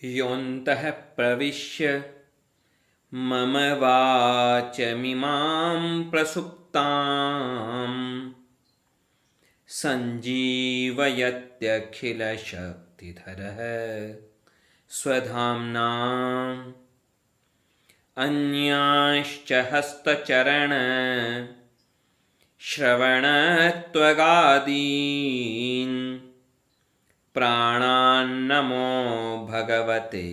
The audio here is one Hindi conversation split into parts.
योऽन्तः प्रविश्य मम वाचमिमां प्रसुप्तां सञ्जीवयत्यखिलशक्तिधरः स्वधाम्ना अन्यांश्च हस्तचरण श्रवणत्वगादीन् प्राणान्नमो भगवते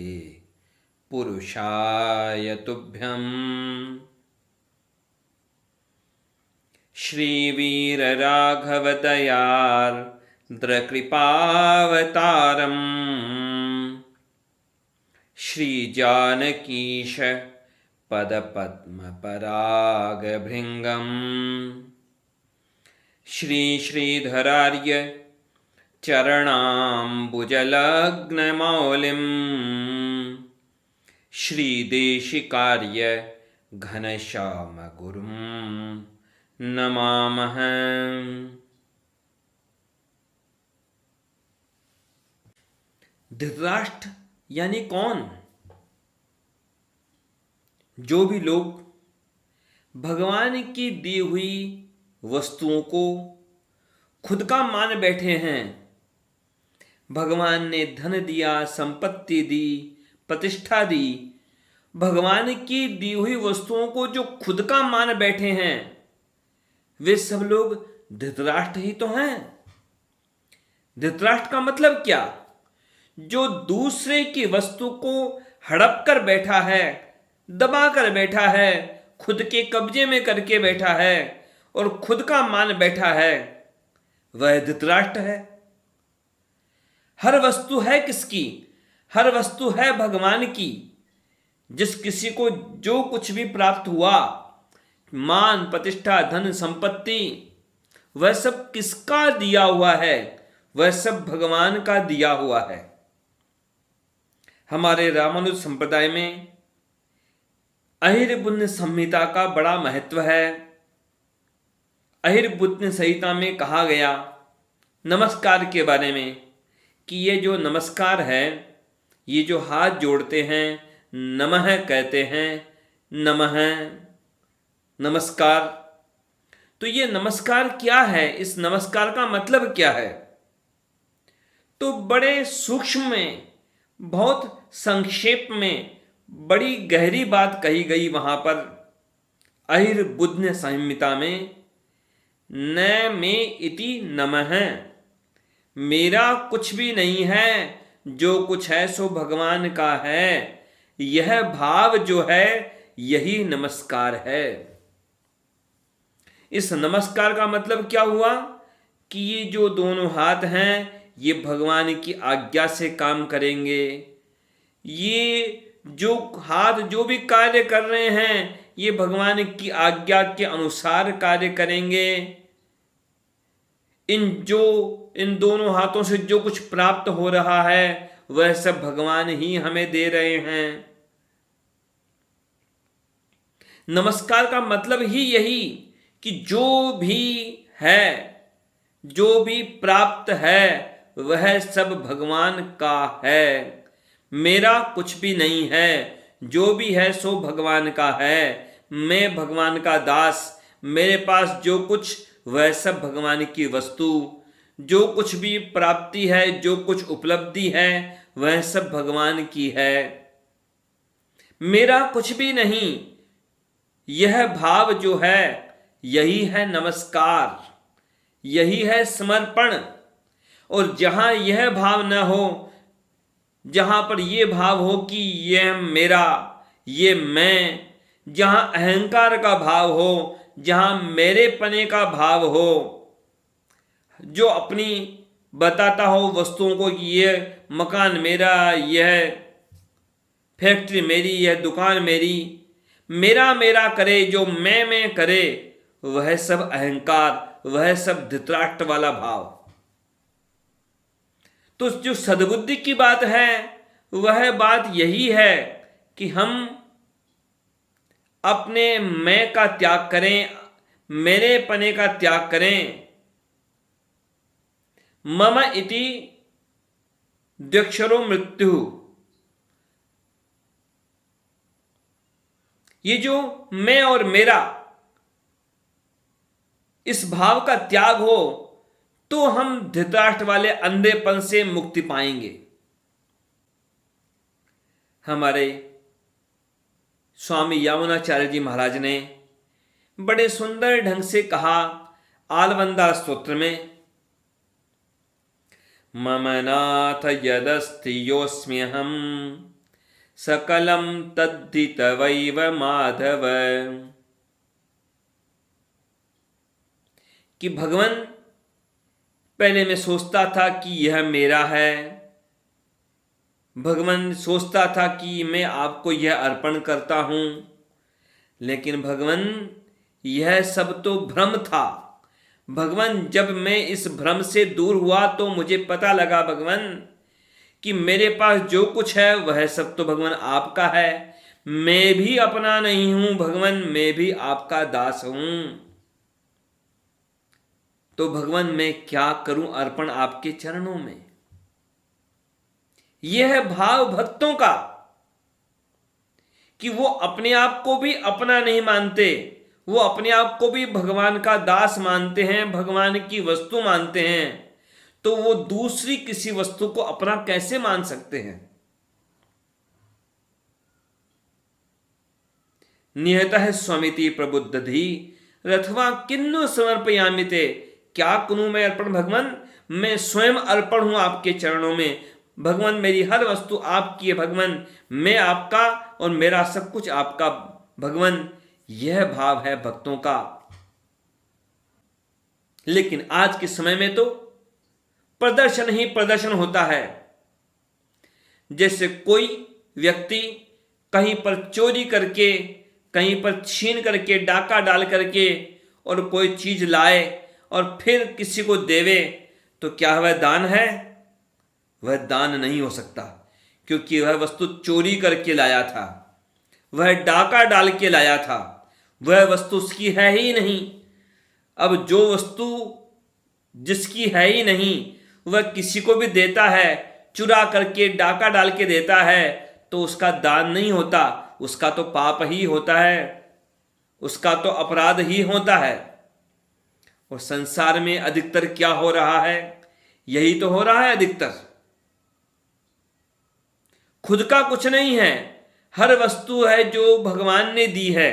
पुरुषाय तुभ्यम्। श्रीवीरराघवदयार्द्रकृपावतारम् श्रीजानकीश पदपद्मपरागभृङ्गम् श्रीश्रीधरार्य चरणाम्बुजलग्नमौलिं श्रीदेशिकार्य घनश्यामगुरुं नमामः। धृतराष्ट्र यानी कौन? जो भी लोग भगवान की दी हुई वस्तुओं को खुद का मान बैठे हैं, भगवान ने धन दिया, संपत्ति दी, प्रतिष्ठा दी, भगवान की दी हुई वस्तुओं को जो खुद का मान बैठे हैं, वे सब लोग धृतराष्ट्र ही तो हैं। धृतराष्ट्र का मतलब क्या? जो दूसरे की वस्तु को हड़प कर बैठा है, दबा कर बैठा है, खुद के कब्जे में करके बैठा है और खुद का मान बैठा है, वह धृतराष्ट्र है। हर वस्तु है किसकी? हर वस्तु है भगवान की। जिस किसी को जो कुछ भी प्राप्त हुआ, मान, प्रतिष्ठा, धन, संपत्ति, वह सब किसका दिया हुआ है? वह सब भगवान का दिया हुआ है। हमारे रामानुज संप्रदाय में अहिर्बुद्ध संहिता का बड़ा महत्व है। अहिर्बुद्ध संहिता में कहा गया नमस्कार के बारे में कि ये जो नमस्कार है, ये जो हाथ जोड़ते हैं, नमः कहते हैं, नमः नमस्कार, तो ये नमस्कार क्या है? इस नमस्कार का मतलब क्या है? तो बड़े सूक्ष्म में, बहुत संक्षेप में, बड़ी गहरी बात कही गई वहां पर अहिर्बुद्ध संहिता में। न मे इति नमः, मेरा कुछ भी नहीं है, जो कुछ है सो भगवान का है, यह भाव जो है यही नमस्कार है। इस नमस्कार का मतलब क्या हुआ कि ये जो दोनों हाथ हैं ये भगवान की आज्ञा से काम करेंगे। ये जो हाथ जो भी कार्य कर रहे हैं ये भगवान की आज्ञा के अनुसार कार्य करेंगे। इन दोनों हाथों से जो कुछ प्राप्त हो रहा है वह सब भगवान ही हमें दे रहे हैं। नमस्कार का मतलब ही यही कि जो भी है, जो भी प्राप्त है, वह सब भगवान का है। मेरा कुछ भी नहीं है, जो भी है सो भगवान का है। मैं भगवान का दास, मेरे पास जो कुछ वह सब भगवान की वस्तु, जो कुछ भी प्राप्ति है, जो कुछ उपलब्धि है, वह सब भगवान की है। मेरा कुछ भी नहीं, यह भाव जो है यही है नमस्कार, यही है समर्पण। और जहां यह भाव न हो, जहां पर यह भाव हो कि यह मेरा, ये मैं, जहां अहंकार का भाव हो, जहां मेरे पने का भाव हो, जो अपनी बताता हो वस्तुओं को कि यह मकान मेरा, यह फैक्ट्री मेरी, यह दुकान मेरी, मेरा मेरा करे, जो मैं करे, वह सब अहंकार, वह सब धृतराष्ट्र वाला भाव। तो जो सद्बुद्धि की बात है वह बात यही है कि हम अपने मैं का त्याग करें, मेरे पने का त्याग करें। मम इति द्व्यक्षरो मृत्यु, ये जो मैं और मेरा इस भाव का त्याग हो तो हम धृतराष्ट्र वाले अंधेपन से मुक्ति पाएंगे। हमारे स्वामी यमुनाचार्य जी महाराज ने बड़े सुंदर ढंग से कहा आलवंदा स्तोत्र में, मम नाथ यदस्ति योऽस्म्यहं सकलं तद्धि तवैव माधव। कि भगवान, पहले मैं सोचता था कि यह मेरा है, भगवान सोचता था कि मैं आपको यह अर्पण करता हूं, लेकिन भगवान यह सब तो भ्रम था। भगवान, जब मैं इस भ्रम से दूर हुआ तो मुझे पता लगा भगवान कि मेरे पास जो कुछ है वह सब तो भगवान आपका है। मैं भी अपना नहीं हूं भगवान, मैं भी आपका दास हूं। तो भगवान मैं क्या करूं अर्पण आपके चरणों में। यह है भाव भक्तों का कि वो अपने आप को भी अपना नहीं मानते, वो अपने आप को भी भगवान का दास मानते हैं, भगवान की वस्तु मानते हैं। तो वो दूसरी किसी वस्तु को अपना कैसे मान सकते हैं। नियतः स्वमिति प्रबुद्धधि रथवा किन्नु समर्पयामिते। क्या करूं मैं अर्पण भगवान, मैं स्वयं अर्पण हूं आपके चरणों में। भगवान मेरी हर वस्तु आपकी है भगवान, मैं आपका और मेरा सब कुछ आपका भगवान। यह भाव है भक्तों का। लेकिन आज के समय में तो प्रदर्शन ही प्रदर्शन होता है। जैसे कोई व्यक्ति कहीं पर चोरी करके, कहीं पर छीन करके, डाका डाल करके और कोई चीज लाए और फिर किसी को देवे, तो क्या वह दान है? वह दान नहीं हो सकता, क्योंकि वह वस्तु चोरी करके लाया था, वह डाका डाल के लाया था, वह वस्तु उसकी है ही नहीं। अब जो वस्तु जिसकी है ही नहीं वह किसी को भी देता है, चुरा करके डाका डाल के देता है, तो उसका दान नहीं होता, उसका तो पाप ही होता है, उसका तो अपराध ही होता है। और संसार में अधिकतर क्या हो रहा है? यही तो हो रहा है अधिकतर। खुद का कुछ नहीं है, हर वस्तु है जो भगवान ने दी है,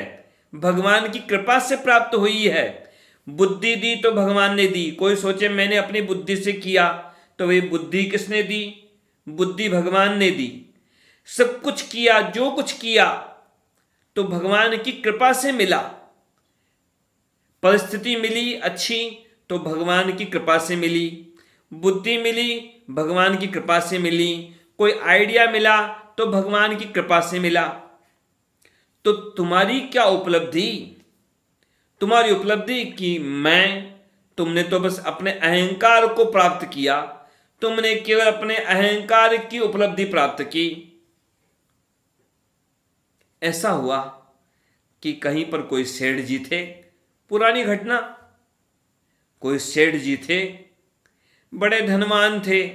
भगवान की कृपा से प्राप्त हुई है। बुद्धि दी तो भगवान ने दी। कोई सोचे मैंने अपनी बुद्धि से किया, तो वही बुद्धि किसने दी? बुद्धि भगवान ने दी। सब कुछ किया, जो कुछ किया तो भगवान की कृपा से मिला। परिस्थिति मिली अच्छी तो भगवान की कृपा से मिली, बुद्धि मिली भगवान की कृपा से मिली, कोई आइडिया मिला तो भगवान की कृपा से मिला। तो तुम्हारी क्या उपलब्धि? तुम्हारी उपलब्धि कि तुमने तो बस अपने अहंकार को प्राप्त किया, तुमने केवल अपने अहंकार की उपलब्धि प्राप्त की। ऐसा हुआ कि कहीं पर कोई सेठ जी थे, पुरानी घटना, कोई सेठ जी थे, बड़े धनवान थे,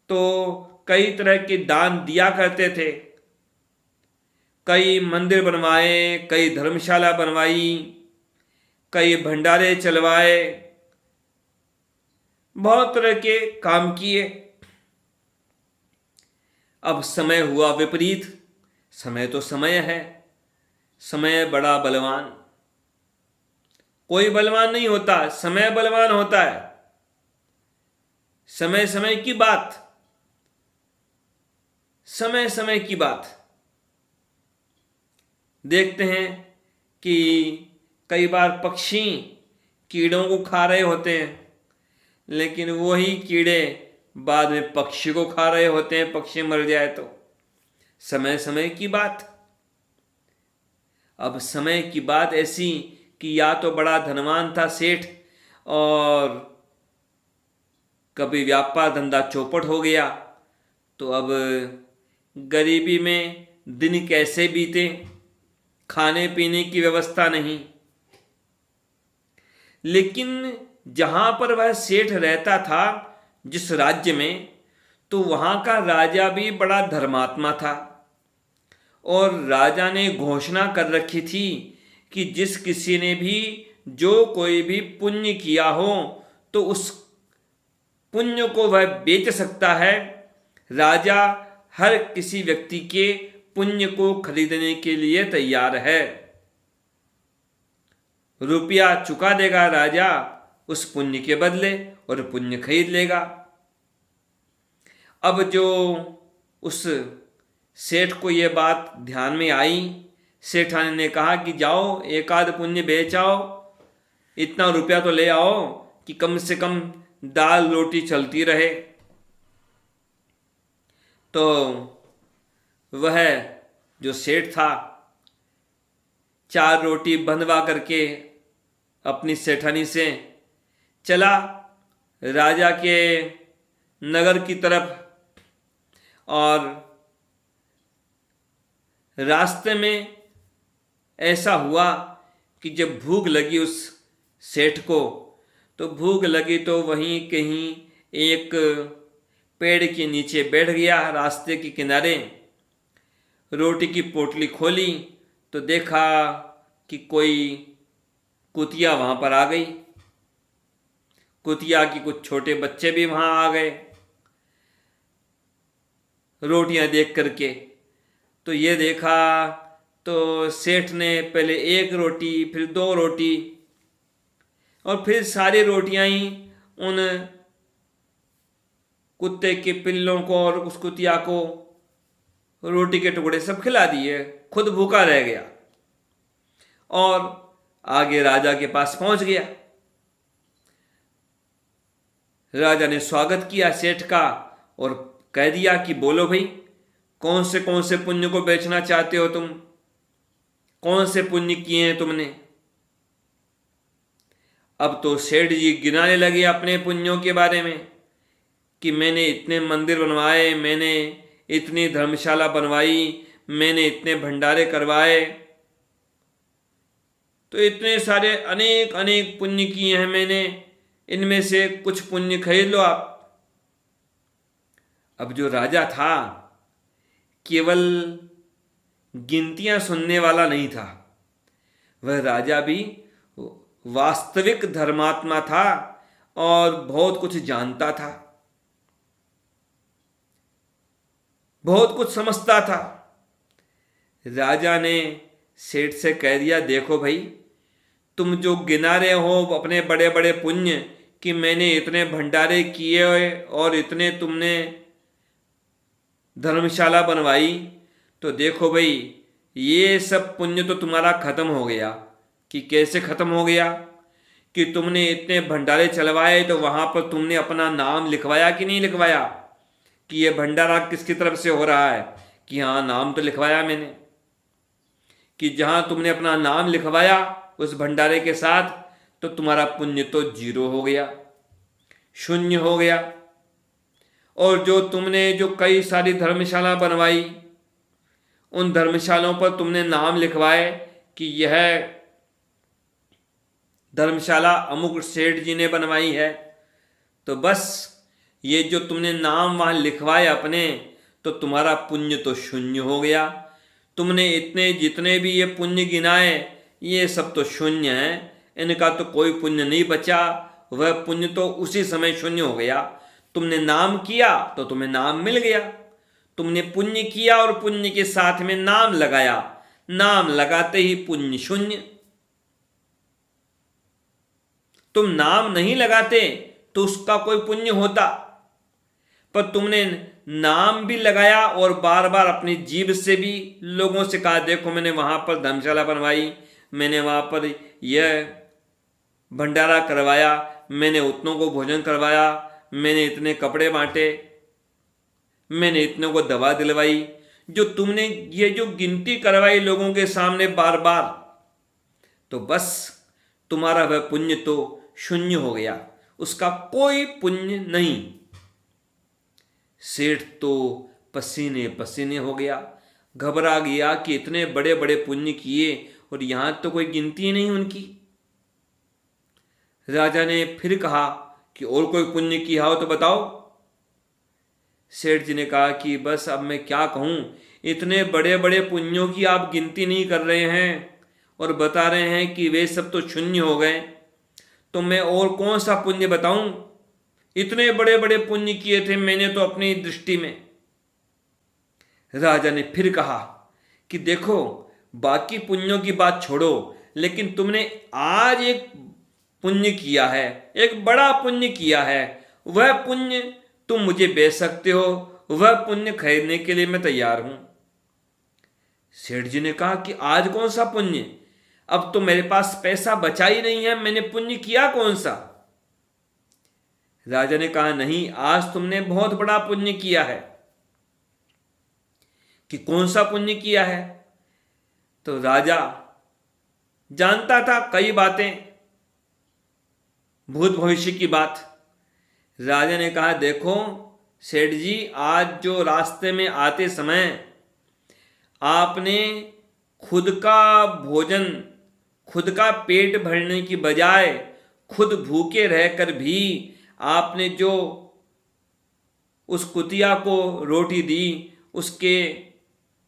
तो कई तरह के दान दिया करते थे। कई मंदिर बनवाए, कई धर्मशाला बनवाई, कई भंडारे चलवाए, बहुत तरह के काम किए। अब समय हुआ विपरीत। समय तो समय है, समय बड़ा बलवान। कोई बलवान नहीं होता, समय बलवान होता है। समय समय की बात, समय समय की बात। देखते हैं कि कई बार पक्षी कीड़ों को खा रहे होते हैं, लेकिन वही कीड़े बाद में पक्षी को खा रहे होते हैं, पक्षी मर जाए तो। समय समय की बात। अब समय की बात ऐसी कि या तो बड़ा धनवान था सेठ, और कभी व्यापार धंधा चौपट हो गया, तो अब गरीबी में दिन कैसे बीते, खाने पीने की व्यवस्था नहीं। लेकिन जहां पर वह सेठ रहता था, जिस राज्य में, तो वहां का राजा भी बड़ा धर्मात्मा था, और राजा ने घोषणा कर रखी थी कि जिस किसी ने भी जो कोई भी पुण्य किया हो तो उस पुण्य को वह बेच सकता है। राजा हर किसी व्यक्ति के पुण्य को खरीदने के लिए तैयार है। रुपया चुका देगा राजा उस पुण्य के बदले और पुण्य खरीद लेगा। अब जो उस सेठ को ये बात ध्यान में आई, सेठानी ने कहा कि जाओ एक आध पुण्य बेच आओ, इतना रुपया तो ले आओ कि कम से कम दाल रोटी चलती रहे। तो वह जो सेठ था 4 रोटी बंधवा करके अपनी सेठानी से चला राजा के नगर की तरफ, और रास्ते में ऐसा हुआ कि जब भूख लगी उस सेठ को, तो भूख लगी तो वहीं कहीं एक पेड़ के नीचे बैठ गया रास्ते के किनारे। रोटी की पोटली खोली तो देखा कि कोई कुतिया वहाँ पर आ गई। कुतिया की कुछ छोटे बच्चे भी वहाँ आ गए रोटियां देख करके। तो ये देखा तो सेठ ने पहले 1 रोटी, फिर 2 रोटी और फिर सारी रोटियां ही उन कुत्ते के पिल्लों को और उस कुतिया को रोटी के टुकड़े सब खिला दिए। खुद भूखा रह गया और आगे राजा के पास पहुंच गया। राजा ने स्वागत किया सेठ का और कह दिया कि बोलो भाई, कौन से पुण्य को बेचना चाहते हो तुम, कौन से पुण्य किए हैं तुमने। अब तो सेठ जी गिनाने लगे अपने पुण्यों के बारे में कि मैंने इतने मंदिर बनवाए, मैंने इतनी धर्मशाला बनवाई, मैंने इतने भंडारे करवाए, तो इतने सारे अनेक अनेक पुण्य किए हैं मैंने, इनमें से कुछ पुण्य खरीद लो आप। अब जो राजा था केवल गिनतियां सुनने वाला नहीं था, वह राजा भी वास्तविक धर्मात्मा था और बहुत कुछ जानता था, बहुत कुछ समझता था। राजा ने सेठ से कह दिया, देखो भाई, तुम जो गिना रहे हो अपने बड़े बड़े पुण्य कि मैंने इतने भंडारे किए और इतने तुमने धर्मशाला बनवाई, तो देखो भाई ये सब पुण्य तो तुम्हारा खत्म हो गया। कि कैसे खत्म हो गया? कि तुमने इतने भंडारे चलवाए तो वहाँ पर तुमने अपना नाम लिखवाया कि नहीं लिखवाया कि ये भंडारा किसकी तरफ से हो रहा है? कि हाँ, नाम तो लिखवाया मैंने। कि जहाँ तुमने अपना नाम लिखवाया उस भंडारे के साथ, तो तुम्हारा पुण्य तो 0 हो गया, शून्य हो गया। और जो तुमने जो कई सारी धर्मशाला बनवाई, उन धर्मशालाओं पर तुमने नाम लिखवाए कि यह धर्मशाला अमुक सेठ जी ने बनवाई है, तो बस ये जो तुमने नाम वहाँ लिखवाए अपने, तो तुम्हारा पुण्य तो शून्य हो गया। तुमने इतने जितने भी ये पुण्य गिनाए ये सब तो शून्य हैं, इनका तो कोई पुण्य नहीं बचा, वह पुण्य तो उसी समय शून्य हो गया। तुमने नाम किया तो तुम्हें नाम मिल गया, तुमने पुण्य किया और पुण्य के साथ में नाम लगाया, नाम लगाते ही पुण्य शून्य। तुम नाम नहीं लगाते तो उसका कोई पुण्य होता, पर तुमने नाम भी लगाया और बार बार अपनी जीभ से भी लोगों से कहा, देखो मैंने वहाँ पर धर्मशाला बनवाई, मैंने वहाँ पर यह भंडारा करवाया, मैंने उतनों को भोजन करवाया, मैंने इतने कपड़े बांटे, मैंने इतनों को दवा दिलवाई। जो तुमने ये जो गिनती करवाई लोगों के सामने बार बार, तो बस तुम्हारा वह पुण्य तो शून्य हो गया, उसका कोई पुण्य नहीं। सेठ तो पसीने पसीने हो गया, घबरा गया कि इतने बड़े बड़े पुण्य किए और यहां तो कोई गिनती नहीं उनकी। राजा ने फिर कहा कि और कोई पुण्य किया हो तो बताओ। सेठ जी ने कहा कि बस अब मैं क्या कहूँ, इतने बड़े बड़े पुण्यों की आप गिनती नहीं कर रहे हैं और बता रहे हैं कि वे सब तो शून्य हो गए, तो मैं और कौन सा पुण्य बताऊं? इतने बड़े बड़े पुण्य किए थे मैंने तो अपनी दृष्टि में। राजा ने फिर कहा कि देखो, बाकी पुण्यों की बात छोड़ो, लेकिन तुमने आज एक पुण्य किया है, एक बड़ा पुण्य किया है। वह पुण्य तुम मुझे बेच सकते हो, वह पुण्य खरीदने के लिए मैं तैयार हूं। सेठ जी ने कहा कि आज कौन सा पुण्य? अब तो मेरे पास पैसा बचा ही नहीं है, मैंने पुण्य किया कौन सा? राजा ने कहा नहीं, आज तुमने बहुत बड़ा पुण्य किया है। कि कौन सा पुण्य किया है? तो राजा जानता था कई बातें, भूत भविष्य की बात। राजा ने कहा देखो सेठ जी, आज जो रास्ते में आते समय आपने खुद का भोजन, खुद का पेट भरने की बजाय खुद भूखे रहकर भी आपने जो उस कुतिया को रोटी दी, उसके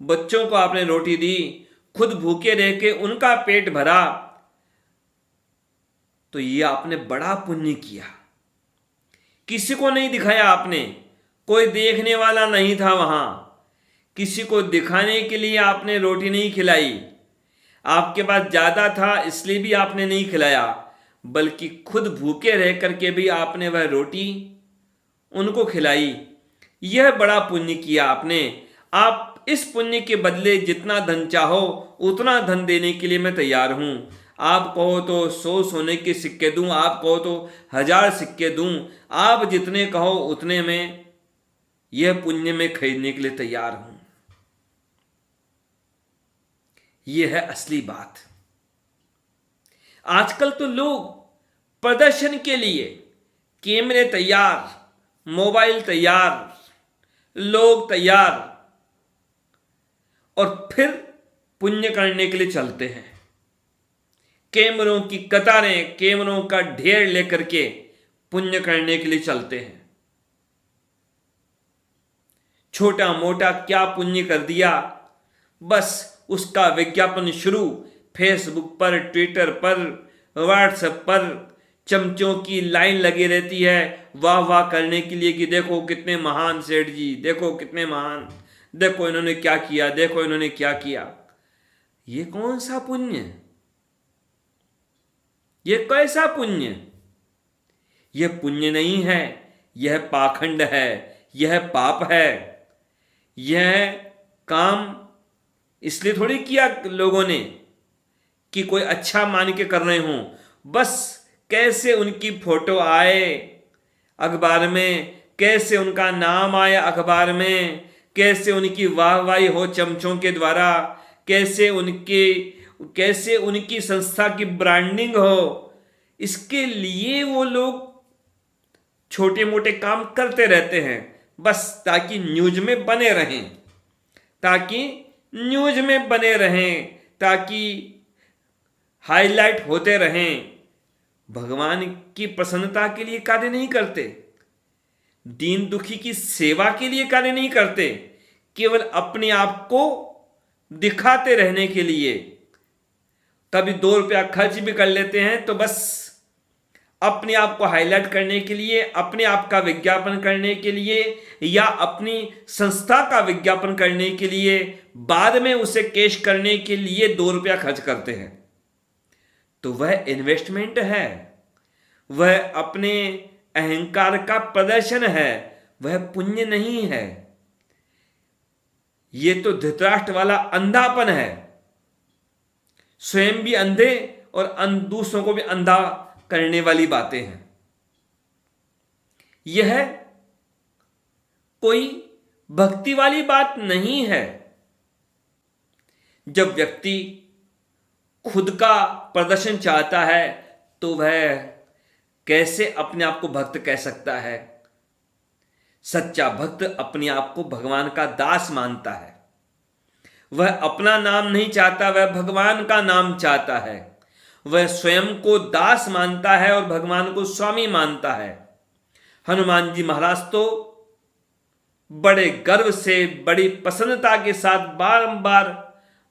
बच्चों को आपने रोटी दी, खुद भूखे रह के उनका पेट भरा, तो ये आपने बड़ा पुण्य किया। किसी को नहीं दिखाया आपने, कोई देखने वाला नहीं था वहां, किसी को दिखाने के लिए आपने रोटी नहीं खिलाई। आपके पास ज्यादा था इसलिए भी आपने नहीं खिलाया, बल्कि खुद भूखे रह करके भी आपने वह रोटी उनको खिलाई। यह बड़ा पुण्य किया आपने। आप इस पुण्य के बदले जितना धन चाहो उतना धन देने के लिए मैं तैयार हूं। आप कहो तो 100 सोने के सिक्के दूं, आप कहो तो 1000 सिक्के दूं, आप जितने कहो उतने में यह पुण्य में खरीदने के लिए तैयार हूं। यह है असली बात। आजकल तो लोग प्रदर्शन के लिए कैमरे तैयार, मोबाइल तैयार, लोग तैयार, और फिर पुण्य करने के लिए चलते हैं। कैमरों की कतारें, कैमरों का ढेर लेकर के पुण्य करने के लिए चलते हैं। छोटा मोटा क्या पुण्य कर दिया, बस उसका विज्ञापन शुरू, फेसबुक पर, ट्विटर पर, व्हाट्सएप पर चमचों की लाइन लगी रहती है वाह वाह करने के लिए कि देखो कितने महान सेठ जी, देखो कितने महान, देखो इन्होंने क्या किया, देखो इन्होंने क्या किया। ये कौन सा पुण्य? ये कैसा पुण्य? यह पुण्य नहीं है, यह पाखंड है, यह पाप है। यह काम इसलिए थोड़ी किया लोगों ने कि कोई अच्छा मान के कर रहे हों, बस कैसे उनकी फोटो आए अखबार में, कैसे उनका नाम आए अखबार में, कैसे उनकी वाहवाही हो चमचों के द्वारा, कैसे उनकी संस्था की ब्रांडिंग हो, इसके लिए वो लोग छोटे मोटे काम करते रहते हैं, बस ताकि न्यूज में बने रहें, ताकि न्यूज में बने रहें, ताकि हाईलाइट होते रहें। भगवान की प्रसन्नता के लिए कार्य नहीं करते, दीन दुखी की सेवा के लिए कार्य नहीं करते, केवल अपने आप को दिखाते रहने के लिए। कभी 2 रुपया खर्च भी कर लेते हैं तो बस अपने आप को हाईलाइट करने के लिए, अपने आप का विज्ञापन करने के लिए, या अपनी संस्था का विज्ञापन करने के लिए, बाद में उसे कैश करने के लिए 2 रुपया खर्च करते हैं। तो वह इन्वेस्टमेंट है, वह अपने अहंकार का प्रदर्शन है, वह पुण्य नहीं है। यह तो धृतराष्ट्र वाला अंधापन है, स्वयं भी अंधे और दूसरों को भी अंधा करने वाली बातें हैं। यह कोई भक्ति वाली बात नहीं है। जब व्यक्ति खुद का प्रदर्शन चाहता है तो वह कैसे अपने आप को भक्त कह सकता है? सच्चा भक्त अपने आप को भगवान का दास मानता है। वह अपना नाम नहीं चाहता, वह भगवान का नाम चाहता है। वह स्वयं को दास मानता है और भगवान को स्वामी मानता है। हनुमान जी महाराज तो बड़े गर्व से, बड़ी प्रसन्नता के साथ बारंबार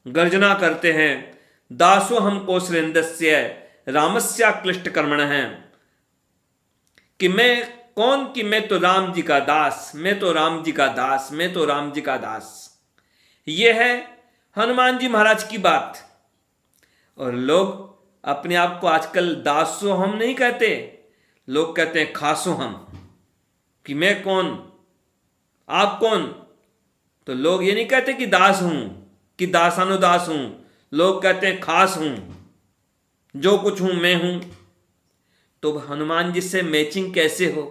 गर्जना करते हैं, दासो हम कौशलेन्द्रस्य रामस्य क्लिष्ट कर्मणः, कि मैं कौन, कि मैं तो राम जी का दास, मैं तो राम जी का दास, मैं तो राम जी का दास। यह है हनुमान जी महाराज की बात। और लोग अपने आप को आजकल दासो हम नहीं कहते, लोग कहते हैं खासो हम, कि मैं कौन, आप कौन। तो लोग ये नहीं कहते कि दास हूं, कि दासानुदास हूं, लोग कहते हैं खास हूं, जो कुछ हूं मैं हूं। तो हनुमान जी से मैचिंग कैसे हो,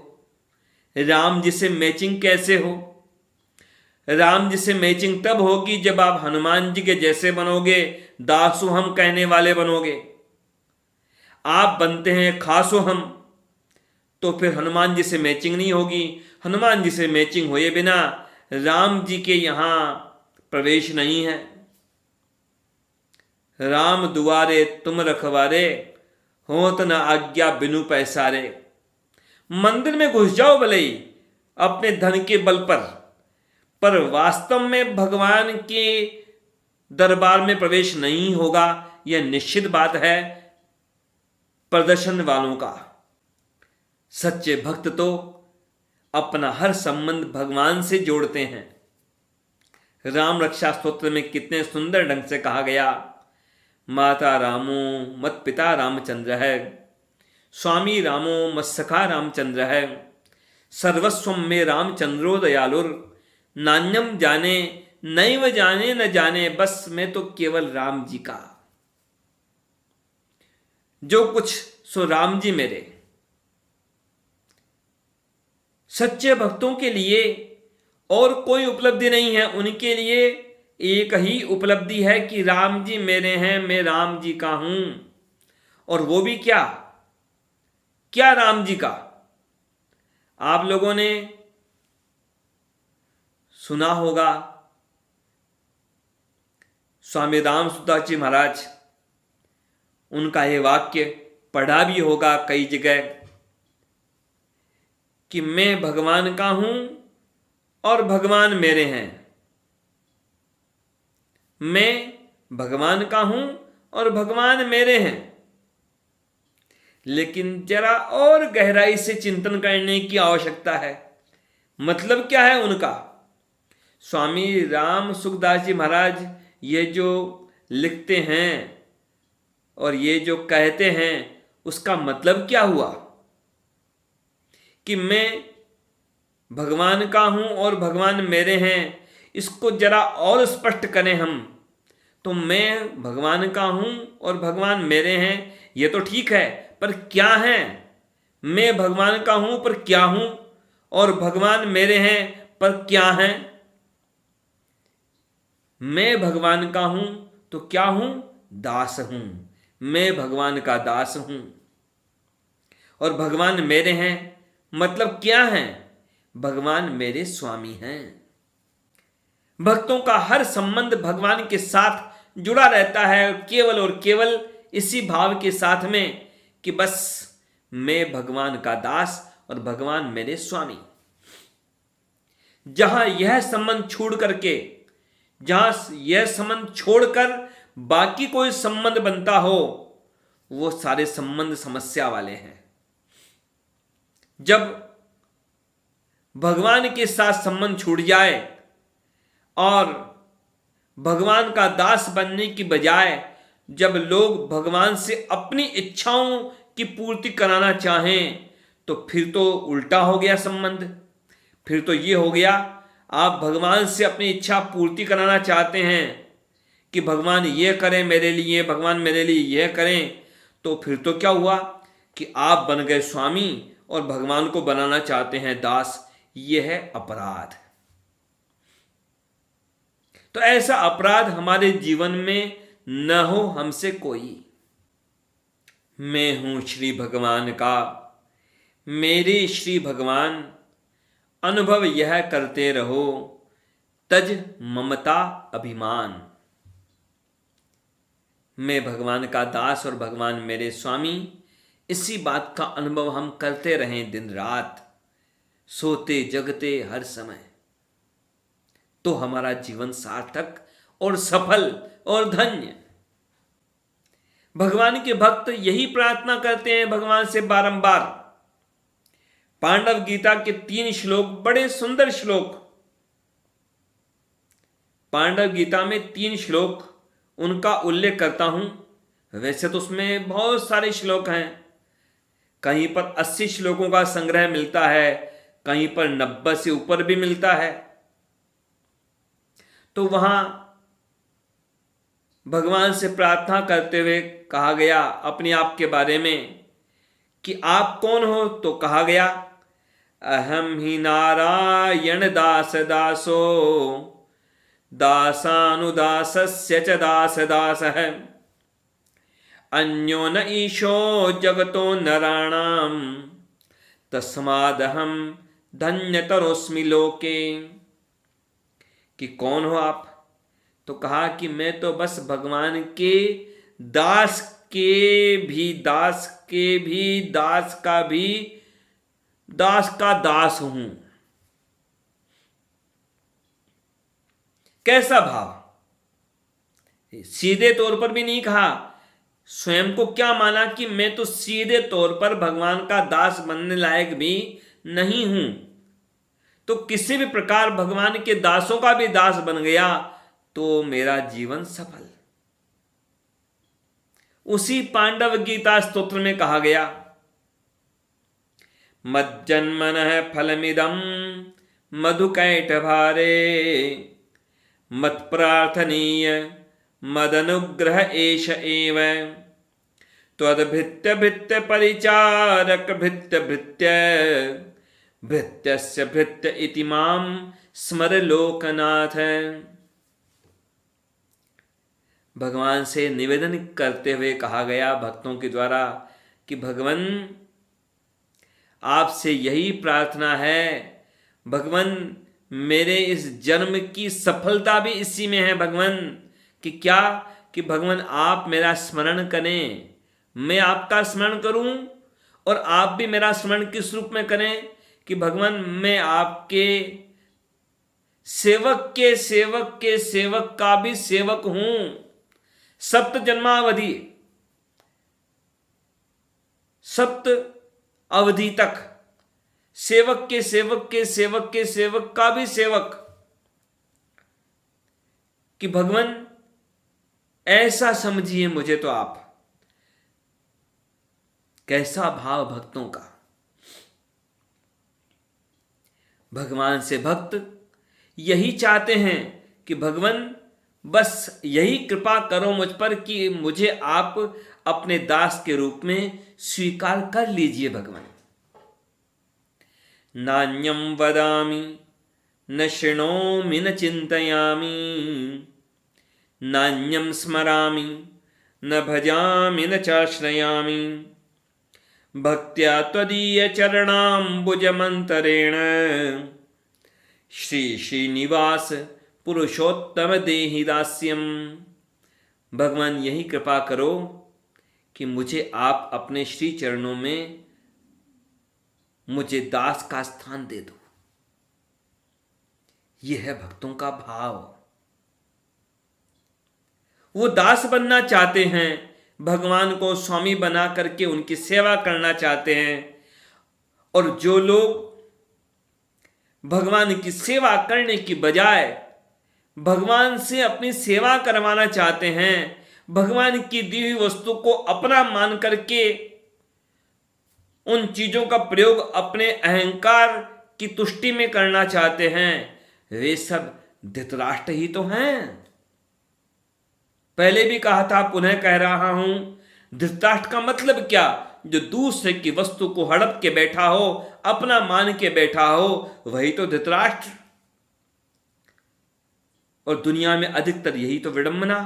राम जी से मैचिंग कैसे हो? राम जी से मैचिंग तब होगी जब आप हनुमान जी के जैसे बनोगे, दासो हम कहने वाले बनोगे। आप बनते हैं खासो हम, तो फिर हनुमान जी से मैचिंग नहीं होगी। हनुमान जी से मैचिंग हुए बिना राम जी के यहां प्रवेश नहीं है। राम दुआरे तुम रखवारे, होत न आज्ञा बिनु पैसारे। मंदिर में घुस जाओ भले ही अपने धन के बल पर वास्तव में भगवान के दरबार में प्रवेश नहीं होगा, यह निश्चित बात है प्रदर्शन वालों का। सच्चे भक्त तो अपना हर संबंध भगवान से जोड़ते हैं। राम रक्षा स्तोत्र में कितने सुंदर ढंग से कहा गया, माता रामो मत पिता रामचंद्र है, स्वामी रामो मत सखा रामचंद्र है, सर्वस्वम में रामचंद्रो दयालुर, नान्यम जाने नैव जाने न जाने, बस मैं तो केवल राम जी का, जो कुछ सो राम जी मेरे। सच्चे भक्तों के लिए और कोई उपलब्धि नहीं है, उनके लिए एक ही उपलब्धि है कि राम जी मेरे हैं, मैं राम जी का हूं। और वो भी क्या क्या राम जी का? आप लोगों ने सुना होगा स्वामी राम सुदास जी महाराज, उनका ये वाक्य पढ़ा भी होगा कई जगह, कि मैं भगवान का हूं और भगवान मेरे हैं। मैं भगवान का हूं और भगवान मेरे हैं। लेकिन जरा और गहराई से चिंतन करने की आवश्यकता है। मतलब क्या है उनका? स्वामी राम सुखदास जी महाराज ये जो लिखते हैं और ये जो कहते हैं, उसका मतलब क्या हुआ? कि मैं भगवान का हूं और भगवान मेरे हैं, इसको जरा और स्पष्ट करें हम तो, मैं भगवान का हूं और भगवान मेरे हैं, ये तो ठीक है, पर क्या है? मैं भगवान का हूं पर क्या हूं, और भगवान मेरे हैं पर क्या हैं? मैं भगवान का हूं तो क्या हूं? दास हूं। मैं भगवान का दास हूं। और भगवान मेरे हैं मतलब क्या है? भगवान मेरे स्वामी हैं। भक्तों का हर संबंध भगवान के साथ जुड़ा रहता है, केवल और केवल इसी भाव के साथ में कि बस मैं भगवान का दास और भगवान मेरे स्वामी। जहां यह संबंध छोड़कर बाकी कोई संबंध बनता हो, वो सारे संबंध समस्या वाले हैं। जब भगवान के साथ संबंध छूट जाए और भगवान का दास बनने की बजाय जब लोग भगवान से अपनी इच्छाओं की पूर्ति कराना चाहें, तो फिर तो उल्टा हो गया संबंध। फिर तो ये हो गया, आप भगवान से अपनी इच्छा पूर्ति कराना चाहते हैं कि भगवान ये करें मेरे लिए, भगवान मेरे लिए ये करें, तो फिर तो क्या हुआ कि आप बन गए स्वामी और भगवान को बनाना चाहते हैं दास। यह है अपराध। तो ऐसा अपराध हमारे जीवन में न हो हमसे कोई। मैं हूं श्री भगवान का, मेरे श्री भगवान, अनुभव यह करते रहो, तज ममता अभिमान। मैं भगवान का दास और भगवान मेरे स्वामी, इसी बात का अनुभव हम करते रहें दिन रात, सोते जगते हर समय। तो हमारा जीवन सार्थक और सफल और धन्य। भगवान के भक्त यही प्रार्थना करते हैं भगवान से बारंबार। पांडव गीता के 3 श्लोक, बड़े सुंदर श्लोक, पांडव गीता में 3 श्लोक उनका उल्लेख करता हूं। वैसे तो उसमें बहुत सारे श्लोक हैं, कहीं पर 80 श्लोकों का संग्रह मिलता है, कहीं पर 90 से ऊपर भी मिलता है। तो वहां भगवान से प्रार्थना करते हुए कहा गया अपने आप के बारे में कि आप कौन हो। तो कहा गया, अहम ही नारायण दास दासो दासानुदासस्य च दास दासः अन्यो न ईशो जगतो नराणाम तस्मादहम धन्यतरोस्मि लोके। कि कौन हो आप? तो कहा कि मैं तो बस भगवान के दास के भी दास के भी दास का भी दास का दास हूं। कैसा भाव! सीधे तौर पर भी नहीं कहा, स्वयं को क्या माना कि मैं तो सीधे तौर पर भगवान का दास बनने लायक भी नहीं हूं, तो किसी भी प्रकार भगवान के दासों का भी दास बन गया तो मेरा जीवन सफल। उसी पांडव गीता स्तोत्र में कहा गया, मज्जन्मनः फलमिदं मधुकैटभारे मत्प्रार्थनीय मदनुग्रह एष एव त्वद्भृत्य भृत्य परिचारक भृत्य भृत्य भृत्यस्य भृत्य इति मां स्मर लोकनाथ। भगवान से निवेदन करते हुए कहा गया भक्तों के द्वारा कि भगवान आपसे यही प्रार्थना है, भगवान मेरे इस जन्म की सफलता भी इसी में है भगवान। कि क्या? कि भगवान आप मेरा स्मरण करें, मैं आपका स्मरण करूं और आप भी मेरा स्मरण किस रूप में करें कि भगवान मैं आपके सेवक के सेवक के सेवक का भी सेवक हूं। सप्त जन्मावधि, सप्त अवधि तक सेवक के सेवक के सेवक के सेवक का भी सेवक। कि भगवान ऐसा समझिए मुझे तो आप। कैसा भाव भक्तों का! भगवान से भक्त यही चाहते हैं कि भगवान बस यही कृपा करो मुझ पर कि मुझे आप अपने दास के रूप में स्वीकार कर लीजिए भगवान। नान्यम वदामि न शृणोमि न चिंतयामि नान्यम स्मरामि न भजामि न चाश्रयामि भक्त्या त्वदीय चरणाम्बुजमन्तरेण श्री श्रीनिवास पुरुषोत्तम देहि दास्यम। भगवान यही कृपा करो कि मुझे आप अपने श्री चरणों में मुझे दास का स्थान दे दो। यह है भक्तों का भाव। वो दास बनना चाहते हैं, भगवान को स्वामी बना करके उनकी सेवा करना चाहते हैं। और जो लोग भगवान की सेवा करने की बजाय भगवान से अपनी सेवा करवाना चाहते हैं, भगवान की दी हुई वस्तु को अपना मान करके उन चीजों का प्रयोग अपने अहंकार की तुष्टि में करना चाहते हैं, वे सब धृतराष्ट्र ही तो हैं। पहले भी कहा था, पुनः कह रहा हूं, धृतराष्ट्र का मतलब क्या? जो दूसरे की वस्तु को हड़प के बैठा हो, अपना मान के बैठा हो, वही तो धृतराष्ट्र। और दुनिया में अधिकतर यही तो विडंबना।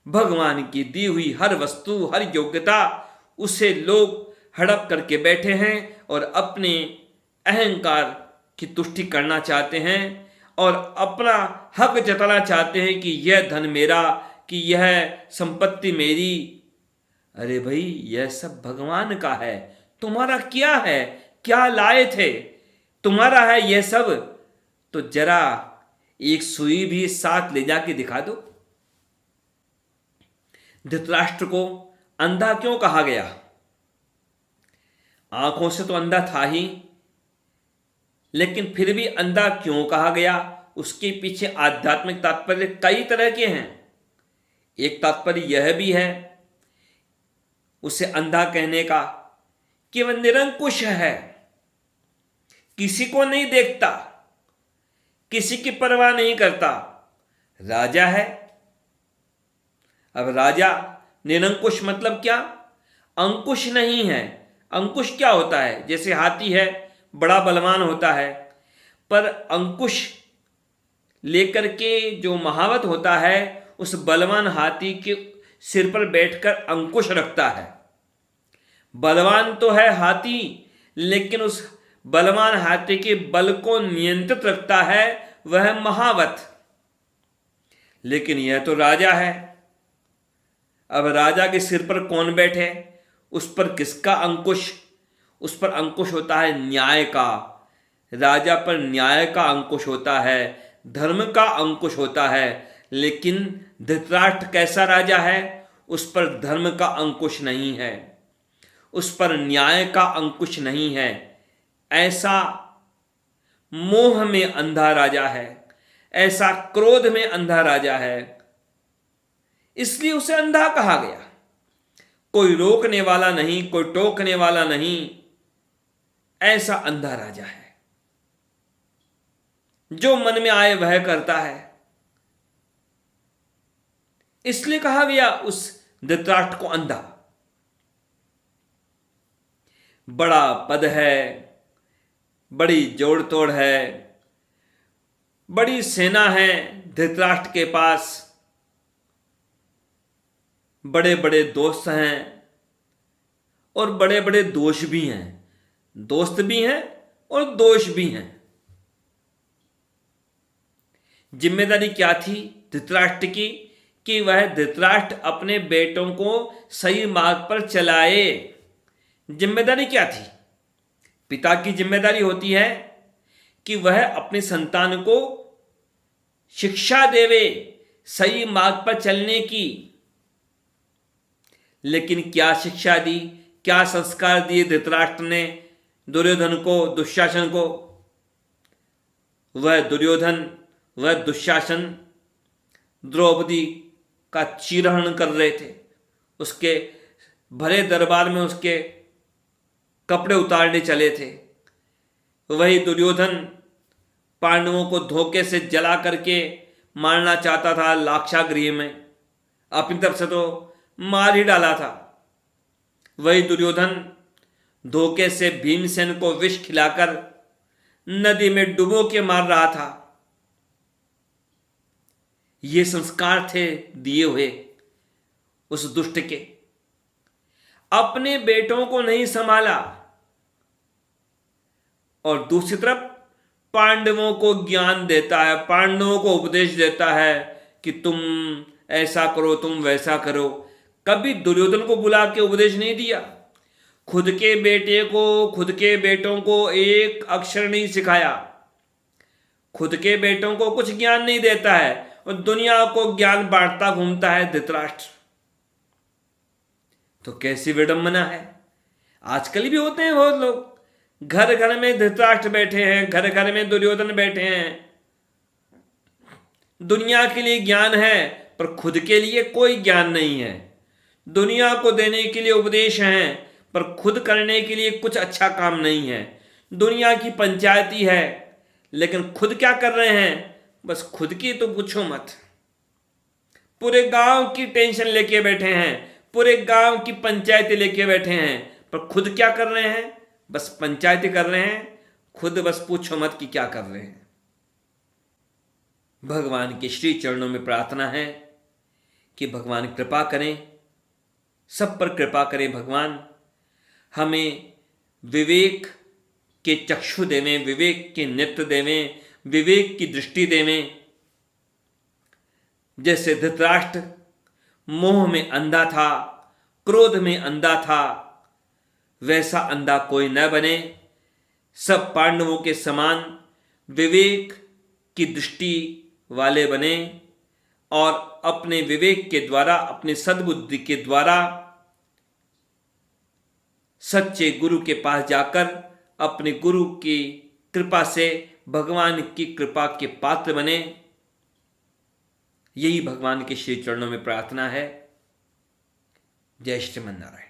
भगवान की दी हुई हर वस्तु, हर योग्यता, उसे लोग हड़प करके बैठे हैं और अपने अहंकार की तुष्टि करना चाहते हैं और अपना हक जताना चाहते हैं कि यह धन मेरा, कि यह संपत्ति मेरी। अरे भाई, यह सब भगवान का है, तुम्हारा क्या है? क्या लाए थे? तुम्हारा है यह सब, तो जरा एक सुई भी साथ ले जाके दिखा दो। धृतराष्ट्र को अंधा क्यों कहा गया? आंखों से तो अंधा था ही, लेकिन फिर भी अंधा क्यों कहा गया? उसके पीछे आध्यात्मिक तात्पर्य कई तरह के हैं। एक तात्पर्य यह भी है उसे अंधा कहने का कि वह निरंकुश है, किसी को नहीं देखता, किसी की परवाह नहीं करता, राजा है। अब राजा निरंकुश मतलब क्या? अंकुश नहीं है। अंकुश क्या होता है? जैसे हाथी है, बड़ा बलवान होता है, पर अंकुश लेकर के जो महावत होता है उस बलवान हाथी के सिर पर बैठकर अंकुश रखता है। बलवान तो है हाथी, लेकिन उस बलवान हाथी के बल को नियंत्रित रखता है वह महावत। लेकिन यह तो राजा है। अब राजा के सिर पर कौन बैठे? उस पर किसका अंकुश? उस पर अंकुश होता है न्याय का। राजा पर न्याय का अंकुश होता है, धर्म का अंकुश होता है। लेकिन धृतराष्ट्र कैसा राजा है? उस पर धर्म का अंकुश नहीं है, उस पर न्याय का अंकुश नहीं है। ऐसा मोह में अंधा राजा है, ऐसा क्रोध में अंधा राजा है, इसलिए उसे अंधा कहा गया। कोई रोकने वाला नहीं, कोई टोकने वाला नहीं, ऐसा अंधा राजा है। जो मन में आए वह करता है, इसलिए कहा गया उस धृतराष्ट्र को अंधा। बड़ा पद है, बड़ी जोड़ तोड़ है, बड़ी सेना है धृतराष्ट्र के पास, बड़े बड़े दोस्त हैं और बड़े बड़े दोष भी हैं। दोस्त भी हैं और दोष भी हैं। जिम्मेदारी क्या थी धृतराष्ट्र की? कि वह धृतराष्ट्र अपने बेटों को सही मार्ग पर चलाए। जिम्मेदारी क्या थी? पिता की जिम्मेदारी होती है कि वह अपने संतान को शिक्षा देवे सही मार्ग पर चलने की। लेकिन क्या शिक्षा दी, क्या संस्कार दिए धृतराष्ट्र ने दुर्योधन को, दुशासन को? वह दुर्योधन, वह दुशासन द्रौपदी का चीरहरण कर रहे थे। उसके भरे दरबार में उसके कपड़े उतारने चले थे। वही दुर्योधन पांडवों को धोखे से जला करके मारना चाहता था लाक्षागृह में। अपनी तरफ से तो मार ही डाला था। वही दुर्योधन धोखे से भीमसेन को विष खिलाकर नदी में डुबो के मार रहा था। ये संस्कार थे दिए हुए उस दुष्ट के। अपने बेटों को नहीं संभाला और दूसरी तरफ पांडवों को ज्ञान देता है, पांडवों को उपदेश देता है कि तुम ऐसा करो, तुम वैसा करो। कभी दुर्योधन को बुला के उपदेश नहीं दिया। खुद के बेटे को, खुद के बेटों को एक अक्षर नहीं सिखाया। खुद के बेटों को कुछ ज्ञान नहीं देता है और दुनिया को ज्ञान बांटता घूमता है धृतराष्ट्र। तो कैसी विडंबना है। आजकल भी होते हैं बहुत लोग, घर घर में धृतराष्ट्र बैठे हैं, घर घर में दुर्योधन बैठे हैं। दुनिया के लिए ज्ञान है पर खुद के लिए कोई ज्ञान नहीं है। दुनिया को देने के लिए उपदेश हैं पर खुद करने के लिए कुछ अच्छा काम नहीं है। दुनिया की पंचायती है लेकिन खुद क्या कर रहे हैं? बस खुद की तो पूछो मत। पूरे गांव की टेंशन लेके बैठे हैं, पूरे गांव की पंचायती लेके बैठे हैं, पर खुद क्या कर रहे हैं? बस पंचायती कर रहे हैं। खुद बस पूछो मत कि क्या कर रहे हैं। भगवान के श्री चरणों में प्रार्थना है कि भगवान कृपा करें, सब पर कृपा करें। भगवान हमें विवेक के चक्षु देवें, विवेक के नेत्र देवें, विवेक की दृष्टि देवें। जैसे धृतराष्ट्र मोह में अंधा था, क्रोध में अंधा था, वैसा अंधा कोई न बने। सब पांडवों के समान विवेक की दृष्टि वाले बने और अपने विवेक के द्वारा, अपने सद्बुद्धि के द्वारा सच्चे गुरु के पास जाकर अपने गुरु की कृपा से भगवान की कृपा के पात्र बने। यही भगवान के श्री चरणों में प्रार्थना है। जय श्रीमन नारायण।